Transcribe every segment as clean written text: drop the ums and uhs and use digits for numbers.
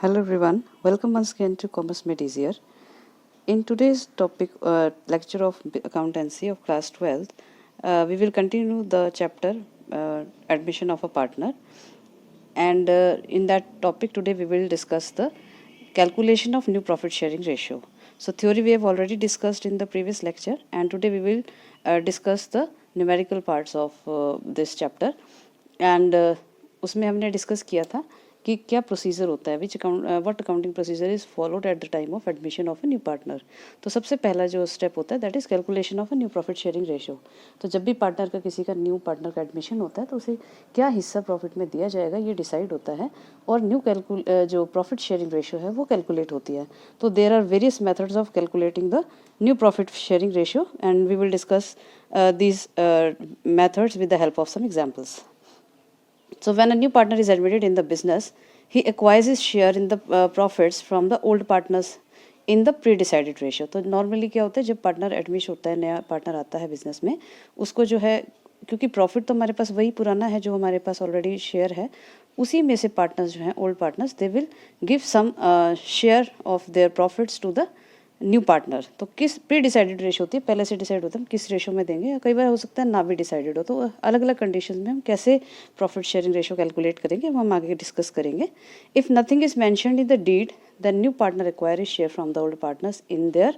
Hello everyone, welcome once again to Commerce Made Easier. In today's topic lecture of accountancy of class 12, we will continue the chapter admission of a partner, and in that topic today we will discuss the calculation of new profit sharing ratio. So theory we have already discussed in the previous lecture, and today we will discuss the numerical parts of this chapter. And उसमें हमने discuss किया था कि क्या procedure होता है, what accounting procedure is followed at the time of admission of a new partner. तो सबसे पहला जो स्टेप होता है that is calculation of a new profit sharing ratio. तो जब भी पार्टनर का किसी का न्यू पार्टनर का एडमिशन होता है तो उसे क्या हिस्सा प्रॉफिट में दिया जाएगा ये डिसाइड होता है, और न्यू जो प्रॉफिट शेयरिंग रेशियो है वो कैलकुलेट होती है. तो there are various methods of calculating the new profit sharing ratio, and we will discuss these methods with the help of some examples. So when a new partner is admitted in the business, he acquires his share in the profits from the old partners in the pre-decided ratio. तो normally क्या होता है, जब partner admit होता है, नया partner आता है बिजनेस में, उसको जो है, क्योंकि प्रॉफिट तो हमारे पास वही पुराना है जो हमारे पास ऑलरेडी शेयर है, उसी में से पार्टनर्स जो हैं old partners, they will give some share of their profits to the new partner. तो किस प्री डिसाइडेड रेशो होती है, पहले से डिसाइड होता है हम किस रेशो में देंगे, या कई बार हो सकता है ना भी डिसाइडेड हो. तो अलग अलग कंडीशन में हम कैसे प्रॉफिट शेयरिंग रेशो कैलकुलेट करेंगे वो हम आगे डिस्कस करेंगे. If nothing is mentioned in the deed, the new partner acquire is share from the old partners in their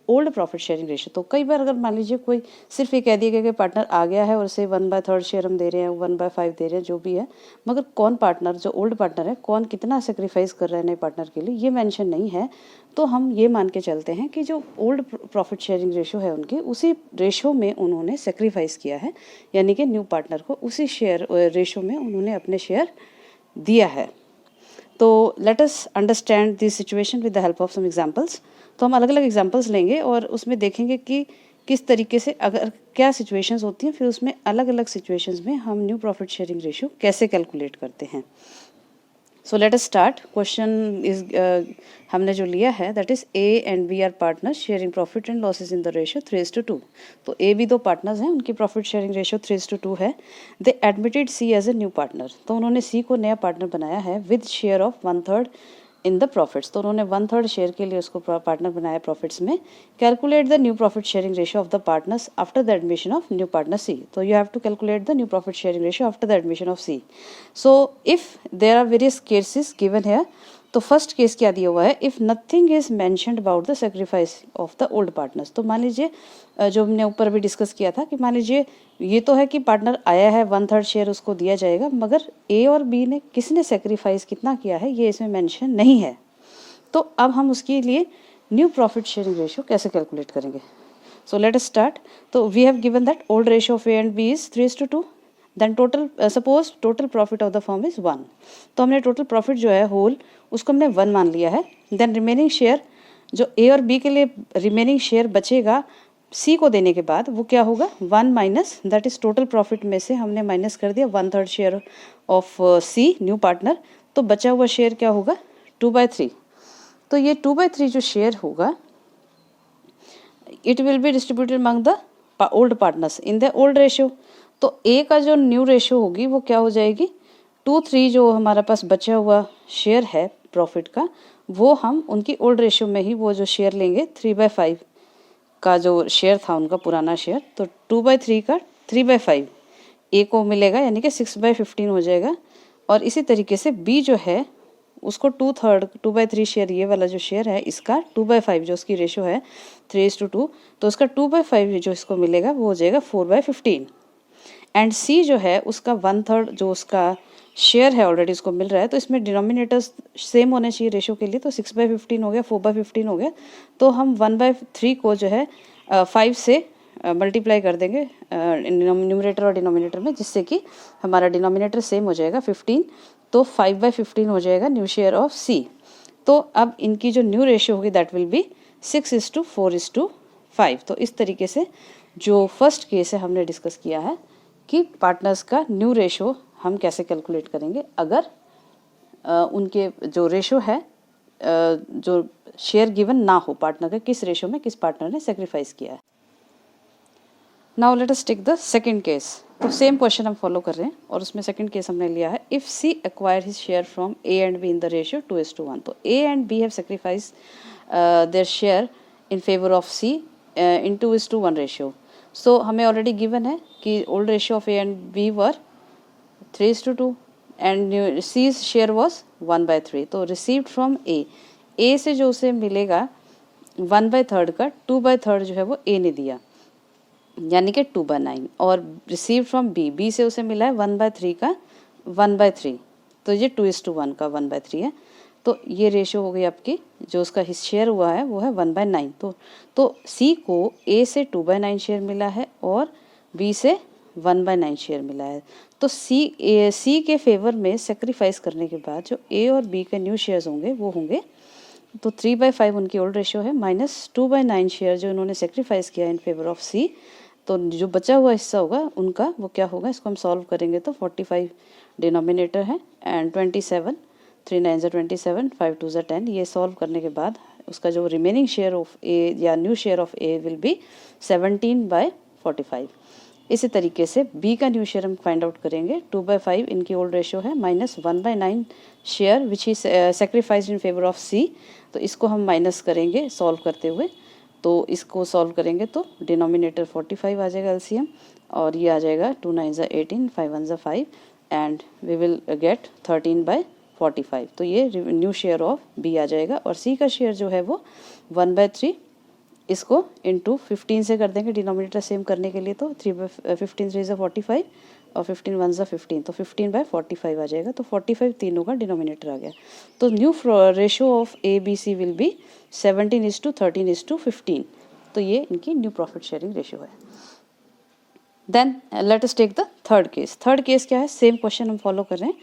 old profit sharing ratio. तो कई बार अगर मान लीजिए कोई सिर्फ ये कह दिया गया कि पार्टनर आ गया है और उसे 1/3 शेयर हम दे रहे हैं, 1/5 दे रहे हैं, जो भी है, मगर कौन पार्टनर, जो ओल्ड पार्टनर है, कौन कितना सेक्रीफाइस कर रहा है नए पार्टनर के लिए, ये मेंशन नहीं है. तो हम ये मान के चलते हैं कि जो ओल्ड प्रॉफिट शेयरिंग रेशो है उनके, उसी रेशो में उन्होंने सेक्रीफाइस किया है, यानी कि न्यू पार्टनर को उसी शेयर रेशो में उन्होंने अपने शेयर दिया है. तो let us understand this situation with the help of some examples. तो हम अलग अलग एग्जांपल्स लेंगे और उसमें देखेंगे कि किस तरीके से अगर क्या सिचुएशंस होती हैं, फिर उसमें अलग अलग सिचुएशंस में हम न्यू प्रॉफिट शेयरिंग रेशियो कैसे कैलकुलेट करते हैं. So let us start. Question is हमने जो लिया है that is A and B are partners sharing profit and losses in the ratio 3:2. तो ए बी दो पार्टनर्स हैं, उनकी प्रॉफिट शेयरिंग रेशियो 3:2 है. They admitted C as a new partner. तो उन्होंने सी को नया पार्टनर बनाया है with share of 1/3 in the profits. तो उन्होंने 1/3 शेयर के लिए उसको पार्टनर बनाया प्रॉफिट्स में. Calculate the new profit sharing ratio of the partners after the admission of new partner C. तो you have to calculate the new profit sharing ratio after the admission of C. So if there are various cases given here. तो first case क्या दिया हुआ है, if nothing is mentioned about the sacrifice of the old partners. तो मान लीजिए जो हमने ऊपर भी डिस्कस किया था कि मान लीजिए ये तो है कि पार्टनर आया है, 1/3 शेयर उसको दिया जाएगा, मगर ए और बी ने किसने सेक्रीफाइस कितना किया है ये इसमें मेंशन नहीं है. तो अब हम उसके लिए न्यू प्रॉफिट शेयरिंग रेशियो कैसे कैलकुलेट करेंगे. So let us start. तो we have given that old ratio of A and B is 3:2. Then total suppose total profit of the firm is 1. तो हमने टोटल प्रॉफिट जो है whole उसको हमने 1 मान लिया है. देन रिमेनिंग शेयर जो ए और बी के लिए रिमेनिंग शेयर बचेगा सी को देने के बाद वो क्या होगा, 1 minus that is total profit में से हमने माइनस कर दिया 1/3 share of C new partner. तो बचा हुआ शेयर क्या होगा, 2/3. तो ये 2/3 जो शेयर होगा it will be distributed among the old partners in the old ratio. तो ए का जो न्यू रेशियो होगी वो क्या हो जाएगी, 2/3 जो हमारा पास बचा हुआ शेयर है प्रॉफिट का, वो हम उनकी ओल्ड रेशियो में ही वो जो शेयर लेंगे 3/5 का जो शेयर था उनका पुराना शेयर. तो 2/3 का 3/5 ए को मिलेगा, यानी कि 6/15 हो जाएगा. और इसी तरीके से बी जो है उसको 2/3 शेयर, ये वाला जो शेयर है इसका 2/5 जो उसकी रेशियो है 3:2, तो उसका 2/5 जो इसको मिलेगा वो हो जाएगा 4/15. एंड सी जो है उसका 1/3 जो उसका शेयर है ऑलरेडी उसको मिल रहा है. तो इसमें डिनोमिनेटर्स सेम होने चाहिए रेशियो के लिए. तो 6/15 हो गया, 4/15 हो गया. तो हम 1/3 को जो है 5 से मल्टीप्लाई कर देंगे न्यूमरेटर और डिनोमिनेटर में, जिससे कि हमारा डिनोमिनेटर सेम हो जाएगा 15. तो 5/15 हो जाएगा न्यू शेयर ऑफ सी. तो अब इनकी जो न्यू रेशियो होगी दैट विल बी 6:4:5. तो इस तरीके से जो फर्स्ट केस है हमने डिस्कस किया है कि पार्टनर्स का न्यू रेशियो हम कैसे कैलकुलेट करेंगे अगर उनके जो रेशियो है जो शेयर गिवन ना हो पार्टनर के, किस रेशियो में किस पार्टनर ने सेक्रीफाइस किया है. Now let us take the second case. तो सेम क्वेश्चन हम फॉलो कर रहे हैं और उसमें सेकंड केस हमने लिया है if C acquire his share from A and B in the ratio 2:1। तो A and B have sacrifice their share in favour of C in 2:1 ratio. So हमें ऑलरेडी गिवन है कि old ratio of A and B were 3:2 and C's share was 1/3। तो received from ए से जो उसे मिलेगा 1/3 का 2/3 जो है वो ए ने दिया यानी कि 2/9 और रिसीव फ्रॉम बी से उसे मिला है 1/3 का 1/3। तो ये 2:1 का 1/3 है। तो ये रेशियो हो गई आपकी, जो उसका शेयर हुआ है वो है 1/9। तो सी को ए से 2/9 शेयर मिला है और बी से 1/9 शेयर मिला है। तो सी के फेवर में सेक्रीफाइस करने के बाद जो ए और बी के न्यू शेयर्स होंगे वो होंगे, तो 3/5 उनकी ओल्ड रेशियो है माइनस 2/9 शेयर जो इन्होंने सेक्रीफाइस किया इन फेवर ऑफ सी। तो जो बचा हुआ हिस्सा होगा उनका वो क्या होगा, इसको हम सॉल्व करेंगे तो 45 डिनोमिनेटर है एंड 27, 3 9 27, 5 2 10। ये सॉल्व करने के बाद उसका जो रिमेनिंग शेयर ऑफ ए या new share of A will be 17/45। इसी तरीके से बी का न्यू शेयर हम फाइंड आउट करेंगे। 2/5 इनकी ओल्ड रेशियो है minus 1/9 share which is sacrificed in favour of C. तो इसको हम माइनस करेंगे सॉल्व करते हुए। तो इसको सॉल्व करेंगे तो डिनोमिनेटर 45 आ जाएगा एलसीएम और ये आ जाएगा 2 9 18, 5 1 5 एंड वी विल गेट 13/45। तो ये न्यू शेयर ऑफ बी आ जाएगा और सी का शेयर जो है वो 1/3। इसको इंटू 15 से कर देंगे डिनोमिनेटर सेम करने के लिए। तो 3/15 3 45 और 15 1 15, तो 15/45 आ जाएगा। तो 45 तीनों का डिनोमिनेटर आ गया। तो new ratio of A B C will be 17:13:15। तो ये इनकी न्यू प्रॉफिट शेयरिंग रेशियो है। Then let us take the third case. Third case क्या है, सेम क्वेश्चन हम फॉलो कर रहे हैं।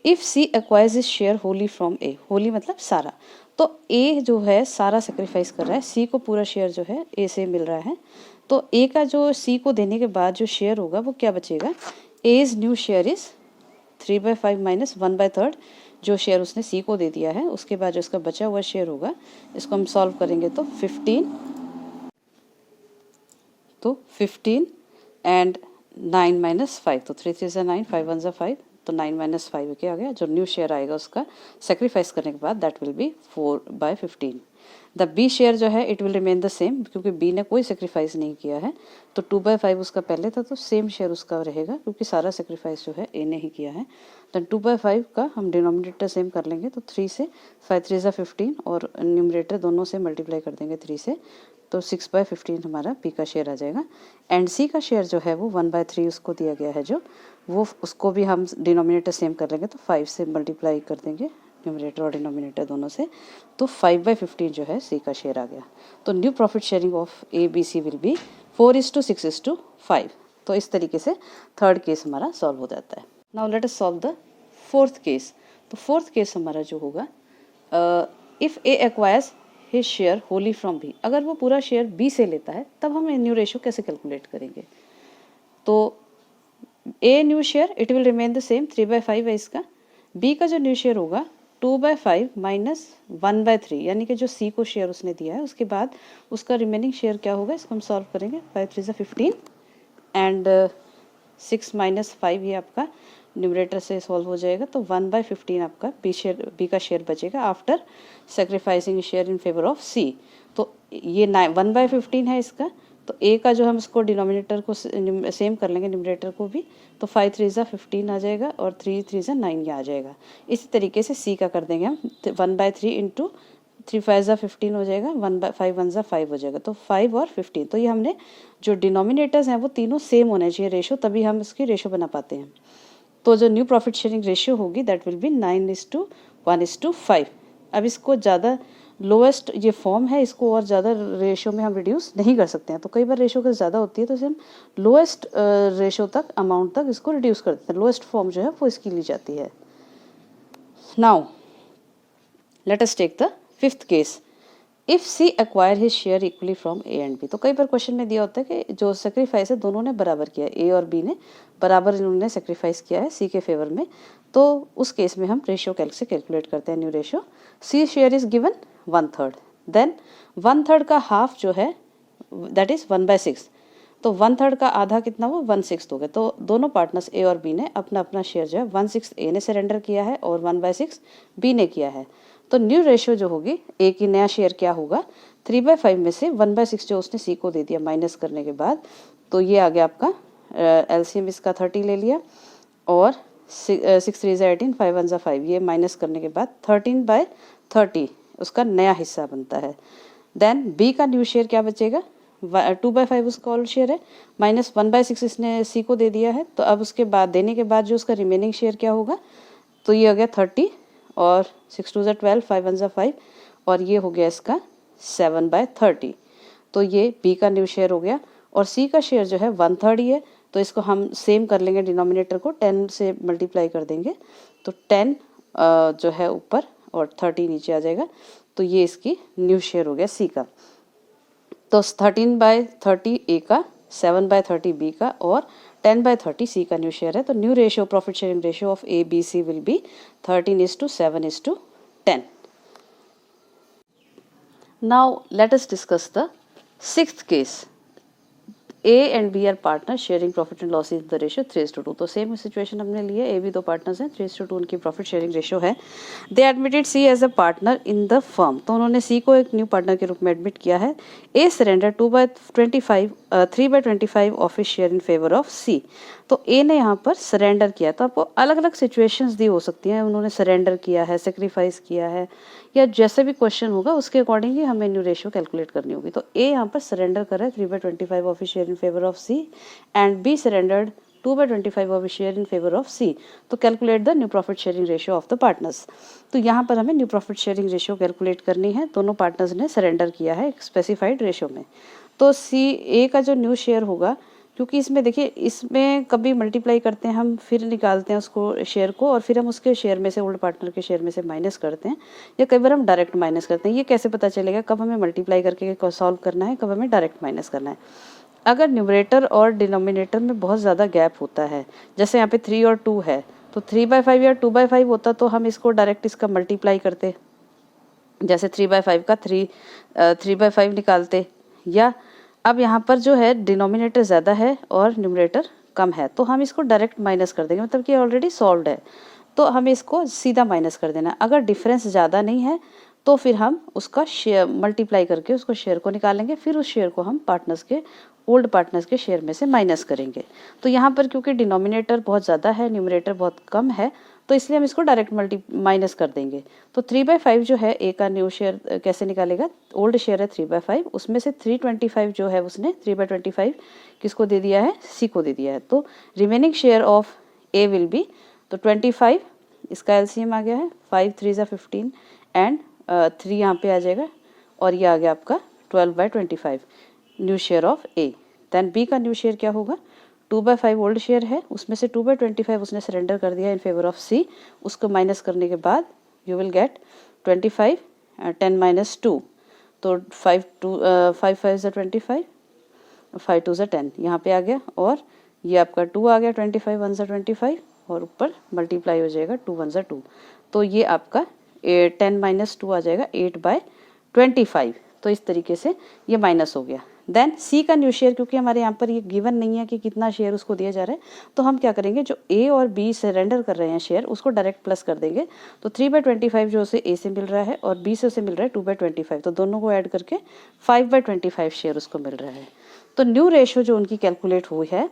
If C acquires his share wholly from A, wholly मतलब सारा। तो ए जो है सारा सेक्रीफाइस कर रहा है, सी को पूरा शेयर जो है ए से मिल रहा है। तो ए का जो सी को देने के बाद जो शेयर होगा वो क्या बचेगा, as new share is 3/5 minus 1/3 जो शेयर उसने सी को दे दिया है। उसके बाद जो उसका बचा हुआ शेयर होगा इसको हम सॉल्व करेंगे तो 15 एंड 9 माइनस 5, तो 3 3 9, 5 1 5, तो 9 माइनस 5 क्या आ गया। जो न्यू शेयर आएगा उसका सेक्रीफाइस करने के बाद that will be 4/15। The B share जो है it will remain the same क्योंकि बी ने कोई सेक्रीफाइस नहीं किया है। तो 2/5 उसका पहले था तो सेम शेयर उसका रहेगा क्योंकि सारा सेक्रीफाइस जो है ए ने ही किया है। देन 2/5 का हम डिनोमिनेटर सेम कर लेंगे तो 3 से 5 3 15 और न्यूमरेटर दोनों से मल्टीप्लाई कर देंगे 3 से, तो 6/15 हमारा बी का शेयर आ जाएगा। एंड सी का शेयर जो है वो 1/3 उसको दिया गया है, जो वो उसको भी हम डिनोमिनेटर सेम कर लेंगे तो 5 से मल्टीप्लाई कर देंगे न्यूमरेटर और डिनोमिनेटर दोनों से, तो 5/15 जो है सी का शेयर आ गया। तो new profit sharing of A B C will be 4:6:5। तो इस तरीके से थर्ड केस हमारा सॉल्व हो जाता है। Now let us solve the fourth case. तो फोर्थ केस हमारा जो होगा, if A acquires his share wholly from B, अगर वो पूरा शेयर बी से लेता है तब हम न्यू रेशियो कैसे कैलकुलेट करेंगे। तो a new share it will remain the same 3/5 है इसका। बी का जो न्यू शेयर होगा 2/5 माइनस 1/3 यानी कि जो सी को शेयर उसने दिया है उसके बाद उसका रिमेनिंग शेयर क्या होगा, इसको हम सॉल्व करेंगे। 5 3 15 एंड 6 माइनस 5 ये आपका न्यूमरेटर से सॉल्व हो जाएगा। तो 1/15 आपका बी का शेयर बचेगा after sacrificing share in favour of C. तो ये 1/15 है इसका। तो ए का जो हम इसको डिनोमिनेटर को सेम कर लेंगे न्यूमरेटर को भी, तो 5 3 15 आ जाएगा और 3 3 9 ये आ जाएगा। इसी तरीके से सी का कर देंगे हम 1/3 इंटू 3 5 15 हो जाएगा, 1/5 1 5 हो जाएगा। तो 5 और 15, तो ये हमने जो डिनोमिनेटर्स हैं वो तीनों सेम होने चाहिए रेशो, तभी हम इसकी रेशो बना पाते हैं। तो जो न्यू प्रॉफिट शेयरिंग रेशियो होगी दैट विल बी 9:1:5। अब इसको ज़्यादा लोएस्ट ये फॉर्म है, इसको और ज़्यादा रेशियो में हम रिड्यूस नहीं कर सकते हैं। तो कई बार रेशियो का ज़्यादा होती है तो इसे हम लोएस्ट रेशियो तक, अमाउंट तक इसको रिड्यूस कर देते हैं। लोएस्ट फॉर्म जो है वो इसकी ली जाती है। Now let us take the fifth case. If C acquire his share equally from A and B. तो कई बार क्वेश्चन में दिया होता है कि जो सेक्रीफाइस है दोनों ने बराबर किया है, ए और बी ने बराबर इन्होंने सेक्रीफाइस किया है सी के फेवर में। तो उस केस में हम रेशियो से कैलकुलेट करते हैं new ratio. C share is given 1/3, then 1/3 का हाफ जो है दैट इज 1/6। तो 1/3 का आधा कितना हुआ, 1/6 हो गया। तो दोनों पार्टनर्स ए और बी ने अपना अपना शेयर जो है 1/6 ए ने सरेंडर किया है और 1/6 बी ने किया है। तो न्यू रेशियो जो होगी, ए की नया शेयर क्या होगा, 3/5 में से 1/6 जो उसने सी को दे दिया माइनस करने के बाद, तो ये आ गया आपका एलसीएम इसका 30 ले लिया और 6 3 18 5 1 5, ये माइनस करने के बाद 13/30 उसका नया हिस्सा बनता है। देन बी का न्यू शेयर क्या बचेगा, 2/5 उसका ओल्ड शेयर है, माइनस 1/6 इसने सी को दे दिया है। तो अब उसके बाद देने के बाद जो उसका रिमेनिंग शेयर क्या होगा, तो ये हो गया 30 और 6 2 12 5 1 5 और ये हो गया इसका 7/30। तो ये बी का न्यू शेयर हो गया। और सी का शेयर जो है 1/3 ही है, तो इसको हम सेम कर लेंगे, डिनोमिनेटर को 10 से मल्टीप्लाई कर देंगे, तो 10 जो है ऊपर और 30 नीचे आ जाएगा। तो ये इसकी न्यू शेयर हो गया सी का। तो 13/30 ए का, 7/30 बी का और 10/30 सी का न्यू शेयर है। तो new ratio, profit sharing ratio of A B C will be 13:7:10। Now let us discuss the sixth case. A and B are partners sharing profit and losses in the ratio 3:2। तो same situation हमने ली है, ए भी दो partners हैं, 3:2 उनकी profit sharing ratio है। They admitted C as a partner in the firm, तो उन्होंने सी को एक न्यू पार्टनर के रूप में एडमिट किया है। A surrender 3/25 of his share in favour of C. तो ए ने यहाँ पर सरेंडर किया, तो आपको अलग अलग सिचुएशंस दी हो सकती हैं, उन्होंने सरेंडर किया है, सेक्रीफाइस किया है, या जैसे भी क्वेश्चन होगा उसके अकॉर्डिंग ही हमें न्यू रेशियो कैलकुलेट करनी होगी। तो ए यहाँ पर सरेंडर कर रहा है 3/25 of his share in favour of C and B surrendered 2/25 of his share in favour of C. तो calculate the new profit sharing ratio of the partners. तो यहाँ पर हमें new profit sharing ratio calculate करनी है, दोनों partners ने surrender किया है एक स्पेसिफाइड रेशियो में। तो सी ए का जो न्यू शेयर होगा, क्योंकि इसमें देखिए, इसमें कभी मल्टीप्लाई करते हैं हम, फिर निकालते हैं उसको शेयर को, और फिर हम उसके शेयर में से, ओल्ड पार्टनर के शेयर में से माइनस करते हैं, या कई बार हम डायरेक्ट माइनस करते हैं। ये कैसे पता चलेगा कब हमें मल्टीप्लाई करके सॉल्व करना है, कब हमें डायरेक्ट माइनस करना है। अगर न्यूमरेटर और डिनोमिनेटर में बहुत ज़्यादा गैप होता है, जैसे यहाँ पे 3 और 2 है, तो 3/5 या 2/5 होता तो हम इसको डायरेक्ट इसका मल्टीप्लाई करते, जैसे 3/5 का 3/5 निकालते। या अब यहाँ पर जो है डिनोमिनेटर ज़्यादा है और न्यूमरेटर कम है, तो हम इसको डायरेक्ट माइनस कर देंगे, मतलब कि ऑलरेडी सॉल्व्ड है, तो हमें इसको सीधा माइनस कर देना। अगर डिफरेंस ज़्यादा नहीं है तो फिर हम उसका शेयर मल्टीप्लाई करके उसको शेयर को निकालेंगे, फिर उस शेयर को हम पार्टनर्स के, ओल्ड पार्टनर्स के शेयर में से माइनस करेंगे। तो यहाँ पर क्योंकि डिनोमिनेटर बहुत ज़्यादा है, न्यूमरेटर बहुत कम है, तो इसलिए हम इसको डायरेक्ट माइनस कर देंगे। तो 3/5 जो है ए का न्यू शेयर कैसे निकालेगा, ओल्ड शेयर है 3/5, उसमें से 3/25 जो है उसने 3/25 किसको दे दिया है, सी को दे दिया है। तो remaining share of A will B, तो 25, इसका एलसीएम आ गया है 5 3 15 एंड 3 यहाँ पे आ जाएगा, और ये आ गया आपका 12/25 new share of A. Then B का न्यू शेयर क्या होगा, 2/5 ओल्ड शेयर है, उसमें से 2/25 उसने सरेंडर कर दिया इन फेवर ऑफ सी, उसको माइनस करने के बाद यू विल गेट 25 10 - 2, तो 5 5 5 25, 5 2 10 यहाँ पे आ गया, और ये आपका 2 आ गया, 25 1 25, और ऊपर मल्टीप्लाई हो जाएगा 2 1 2, तो ये आपका 10 - 2 आ जाएगा 8/25। तो इस तरीके से ये माइनस हो गया। देन सी का न्यू शेयर, क्योंकि हमारे यहाँ पर ये गिवन नहीं है कि कितना शेयर उसको दिया जा रहा है, तो हम क्या करेंगे, जो ए और बी सरेंडर कर रहे हैं शेयर, उसको डायरेक्ट प्लस कर देंगे। तो 3/25 जो उसे ए से मिल रहा है और बी से उसे मिल रहा है 2/25, तो दोनों को ऐड करके 5/25 शेयर उसको मिल रहा है। तो न्यू रेशियो जो उनकी कैलकुलेट हुई है,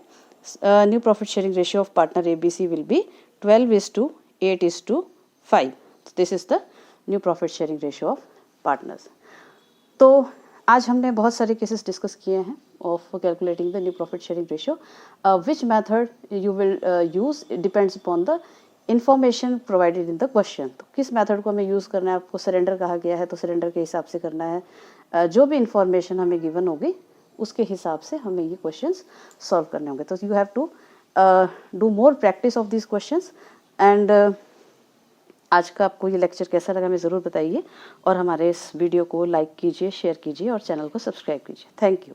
new profit sharing ratio of partner A B C will be 12:8:5। This is the new profit sharing ratio of partners. तो आज हमने बहुत सारे केसेस डिस्कस किए हैं of calculating the new profit sharing ratio. Which method you will use depends upon the information provided in the question. तो किस method को हमें यूज़ करना है, आपको सरेंडर कहा गया है तो सरेंडर के हिसाब से करना है, जो भी इंफॉर्मेशन हमें गिवन होगी उसके हिसाब से हमें ये क्वेश्चंस सॉल्व करने होंगे। तो you have to do more practice of this questions and आज का आपको ये लेक्चर कैसा लगा हमें ज़रूर बताइए, और हमारे इस वीडियो को लाइक कीजिए, शेयर कीजिए और चैनल को सब्सक्राइब कीजिए। Thank you.